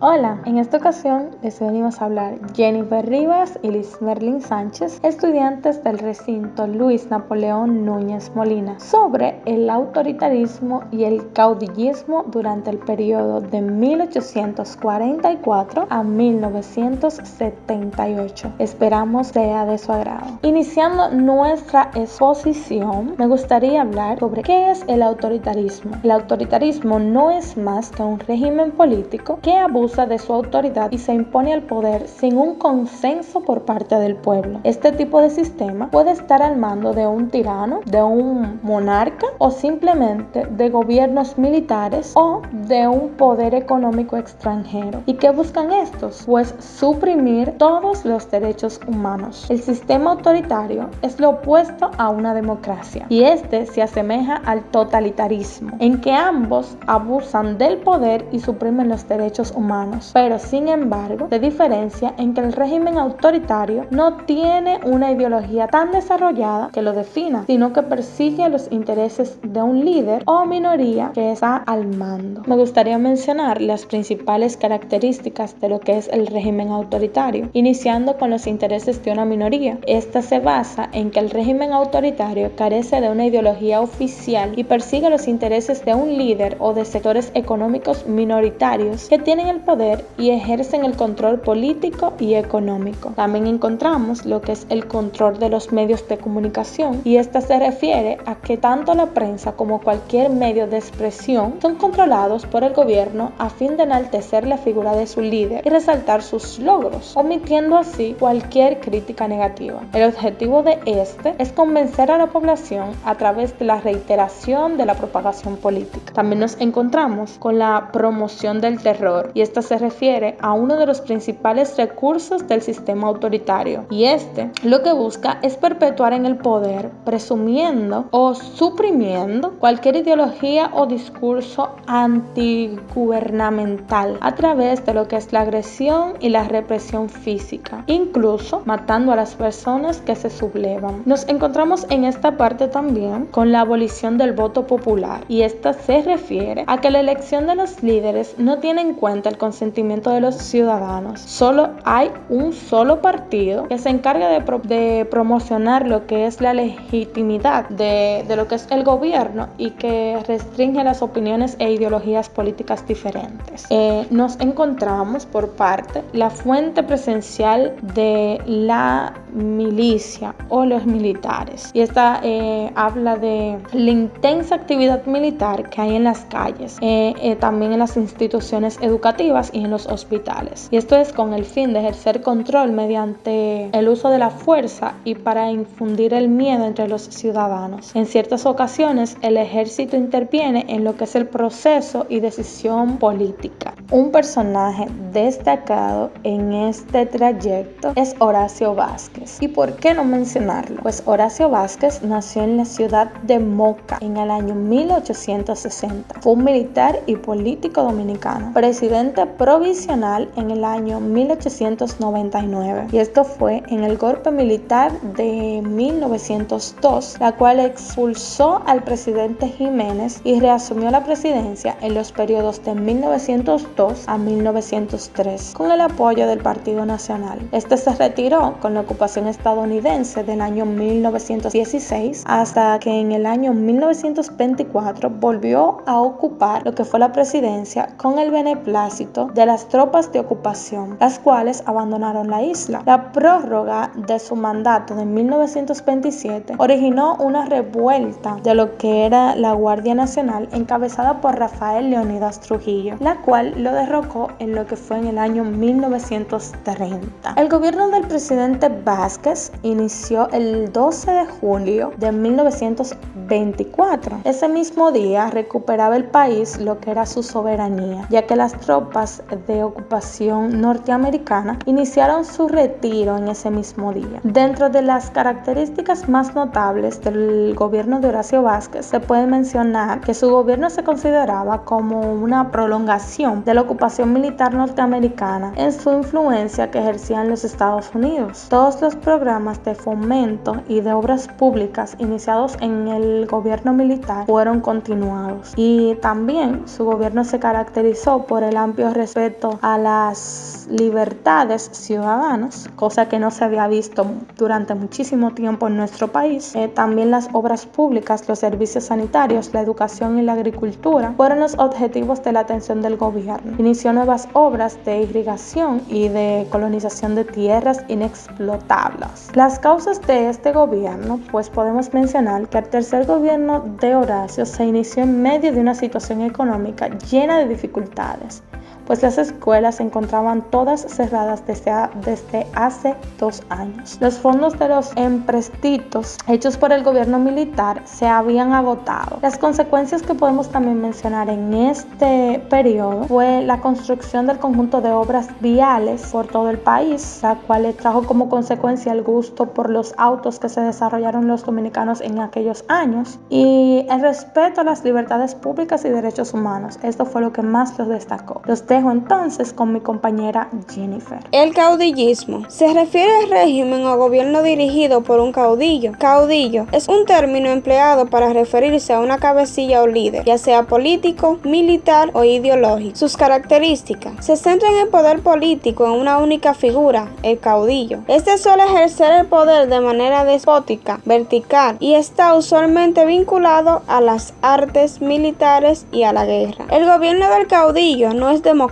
Hola, en esta ocasión les venimos a hablar Jennifer Rivas y Liz Merlin Sánchez, estudiantes del recinto Luis Napoleón Núñez Molina, sobre el autoritarismo y el caudillismo durante el periodo de 1844 a 1978. Esperamos sea de su agrado. Iniciando nuestra exposición, me gustaría hablar sobre qué es el autoritarismo. El autoritarismo no es más que un régimen político que abusa de su autoridad y se impone al poder sin un consenso por parte del pueblo. Este tipo de sistema puede estar al mando de un tirano, de un monarca o simplemente de gobiernos militares o de un poder económico extranjero. ¿Y qué buscan estos? Pues suprimir todos los derechos humanos. El sistema autoritario es lo opuesto a una democracia y este se asemeja al totalitarismo, en que ambos abusan del poder y suprimen los derechos humanos. Pero sin embargo, se diferencia en que el régimen autoritario no tiene una ideología tan desarrollada que lo defina, sino que persigue los intereses de un líder o minoría que está al mando. Me gustaría mencionar las principales características de lo que es el régimen autoritario, iniciando con los intereses de una minoría. Esta se basa en que el régimen autoritario carece de una ideología oficial y persigue los intereses de un líder o de sectores económicos minoritarios que tienen el poder y ejercen el control político y económico. También encontramos lo que es el control de los medios de comunicación, y esta se refiere a que tanto la prensa como cualquier medio de expresión son controlados por el gobierno a fin de enaltecer la figura de su líder y resaltar sus logros, omitiendo así cualquier crítica negativa. El objetivo de este es convencer a la población a través de la reiteración de la propagación política. También nos encontramos con la promoción del terror, y esta se refiere a uno de los principales recursos del sistema autoritario, y este lo que busca es perpetuar en el poder, presumiendo o suprimiendo cualquier ideología o discurso antigubernamental a través de lo que es la agresión y la represión física, incluso matando a las personas que se sublevan. Nos encontramos en esta parte también con la abolición del voto popular, y esta se refiere a que la elección de los líderes no tiene en cuenta el consentimiento de los ciudadanos. Solo hay un solo partido que se encarga de promocionar lo que es la legitimidad de lo que es el gobierno y que restringe las opiniones e ideologías políticas diferentes. Nos encontramos por parte la fuente presencial de la milicia o los militares, y esta habla de la intensa actividad militar que hay en las calles, también en las instituciones educativas y en los hospitales, y esto es con el fin de ejercer control mediante el uso de la fuerza y para infundir el miedo entre los ciudadanos. En ciertas ocasiones el ejército interviene en lo que es el proceso y decisión política. Un personaje destacado en este trayecto es Horacio Vázquez. ¿Y por qué no mencionarlo? Pues Horacio Vázquez nació en la ciudad de Moca en el año 1860. Fue un militar y político dominicano, presidente provisional en el año 1899, y esto fue en el golpe militar de 1902, la cual expulsó al presidente Jiménez y reasumió la presidencia en los periodos de 1902 a 1903 con el apoyo del Partido Nacional. Este se retiró con la ocupación estadounidense del año 1916 hasta que en el año 1924 volvió a ocupar lo que fue la presidencia con el beneplácito de las tropas de ocupación, las cuales abandonaron la isla. La prórroga de su mandato de 1927 originó una revuelta de lo que era la Guardia Nacional encabezada por Rafael Leónidas Trujillo, la cual lo derrocó en lo que fue en el año 1930. El gobierno del presidente Vázquez inició el 12 de julio de 1924. Ese mismo día recuperaba el país lo que era su soberanía, ya que las tropas de ocupación norteamericana iniciaron su retiro en ese mismo día. Dentro de las características más notables del gobierno de Horacio Vázquez, se puede mencionar que su gobierno se consideraba como una prolongación de la ocupación militar norteamericana en su influencia que ejercía en los Estados Unidos. Todos los programas de fomento y de obras públicas iniciados en el gobierno militar fueron continuados, y también su gobierno se caracterizó por el amplio respeto a las libertades ciudadanas, cosa que no se había visto durante muchísimo tiempo en nuestro país. También las obras públicas, los servicios sanitarios, la educación y la agricultura fueron los objetivos de la atención del gobierno. Inició nuevas obras de irrigación y de colonización de tierras inexplotables. Las causas de este gobierno, pues podemos mencionar que el tercer gobierno de Horacio se inició en medio de una situación económica llena de dificultades, pues las escuelas se encontraban todas cerradas desde hace 2 años. Los fondos de los empréstitos hechos por el gobierno militar se habían agotado. Las consecuencias que podemos también mencionar en este periodo fue la construcción del conjunto de obras viales por todo el país, la cual trajo como consecuencia el gusto por los autos que se desarrollaron los dominicanos en aquellos años y el respeto a las libertades públicas y derechos humanos. Esto fue lo que más los destacó. Los dejo entonces con mi compañera Jennifer. El caudillismo se refiere al régimen o gobierno dirigido por un caudillo. Caudillo es un término empleado para referirse a una cabecilla o líder, ya sea político, militar o ideológico. Sus características se centran en el poder político en una única figura, el caudillo. Este suele ejercer el poder de manera despótica, vertical y está usualmente vinculado a las artes militares y a la guerra. El gobierno del caudillo no es democrático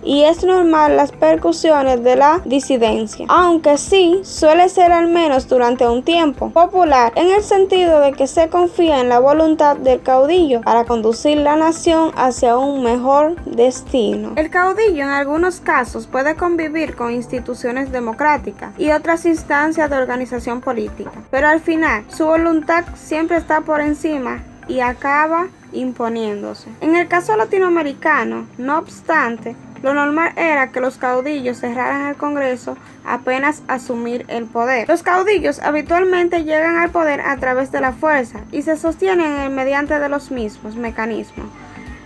y es normal las percusiones de la disidencia, aunque sí suele ser al menos durante un tiempo popular en el sentido de que se confía en la voluntad del caudillo para conducir la nación hacia un mejor destino. El caudillo en algunos casos puede convivir con instituciones democráticas y otras instancias de organización política, pero al final su voluntad siempre está por encima y acaba imponiéndose. En el caso latinoamericano, no obstante, lo normal era que los caudillos cerraran el Congreso apenas asumir el poder. Los caudillos habitualmente llegan al poder a través de la fuerza y se sostienen mediante de los mismos mecanismos,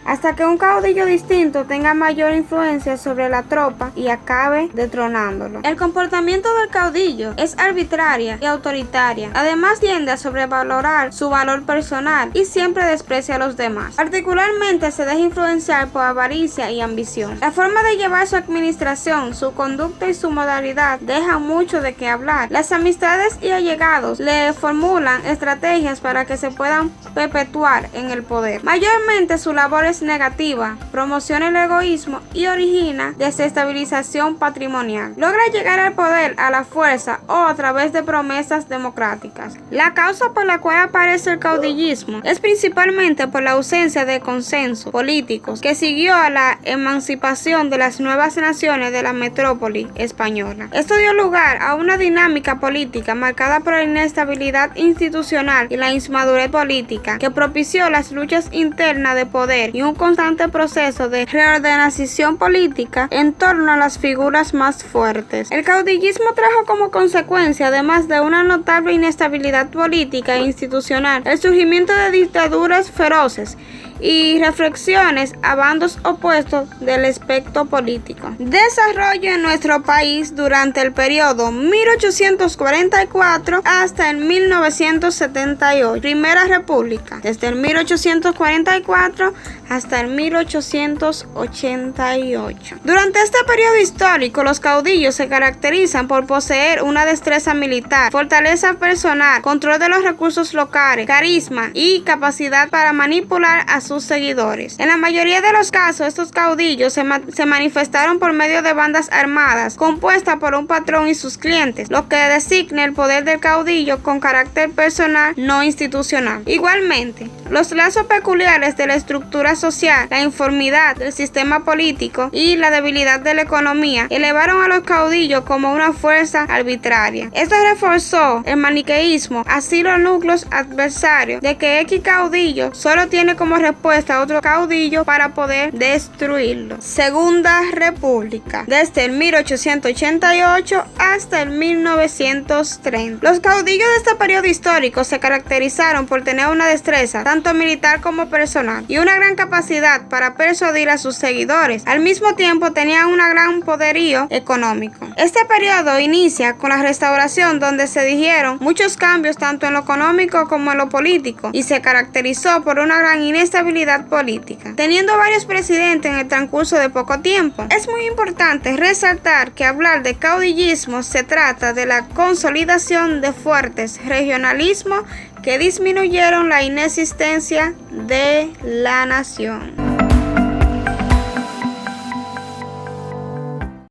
hasta que un caudillo distinto tenga mayor influencia sobre la tropa y acabe detronándolo. El comportamiento del caudillo es arbitraria y autoritaria. Además tiende a sobrevalorar su valor personal y siempre desprecia a los demás. Particularmente se deja influenciar por avaricia y ambición. La forma de llevar su administración, su conducta y su modalidad dejan mucho de qué hablar. Las amistades y allegados le formulan estrategias para que se puedan perpetuar en el poder. Mayormente su labor es negativa, promociona el egoísmo y origina desestabilización patrimonial. Logra llegar al poder a la fuerza o a través de promesas democráticas. La causa por la cual aparece el caudillismo es principalmente por la ausencia de consenso políticos que siguió a la emancipación de las nuevas naciones de la metrópoli española. Esto dio lugar a una dinámica política marcada por la inestabilidad institucional y la inmadurez política que propició las luchas internas de poder y un constante proceso de reordenación política en torno a las figuras más fuertes. El caudillismo trajo como consecuencia, además de una notable inestabilidad política e institucional, el surgimiento de dictaduras feroces y reflexiones a bandos opuestos del espectro político. Desarrollo en nuestro país durante el periodo 1844 hasta el 1978. Primera República, desde el 1844 hasta el 1888. Durante este periodo histórico, los caudillos se caracterizan por poseer una destreza militar, fortaleza personal, control de los recursos locales, carisma y capacidad para manipular a sus seguidores. En la mayoría de los casos, estos caudillos se manifestaron por medio de bandas armadas compuestas por un patrón y sus clientes, lo que designa el poder del caudillo con carácter personal, no institucional. Igualmente, los lazos peculiares de la estructura social, la informidad del sistema político y la debilidad de la economía elevaron a los caudillos como una fuerza arbitraria. Esto reforzó el maniqueísmo, así los núcleos adversarios de que X caudillo solo tiene como respuesta a otro caudillo para poder destruirlo. Segunda República, desde el 1888 hasta el 1930. Los caudillos de este periodo histórico se caracterizaron por tener una destreza tanto militar como personal y una gran capacidad para persuadir a sus seguidores. Al mismo tiempo tenían un gran poderío económico. Este periodo inicia con la Restauración, donde se dieron muchos cambios tanto en lo económico como en lo político, y se caracterizó por una gran inestabilidad política, teniendo varios presidentes en el transcurso de poco tiempo. Es muy importante resaltar que hablar de caudillismo se trata de la consolidación de fuertes regionalismos que disminuyeron la inexistencia de la nación.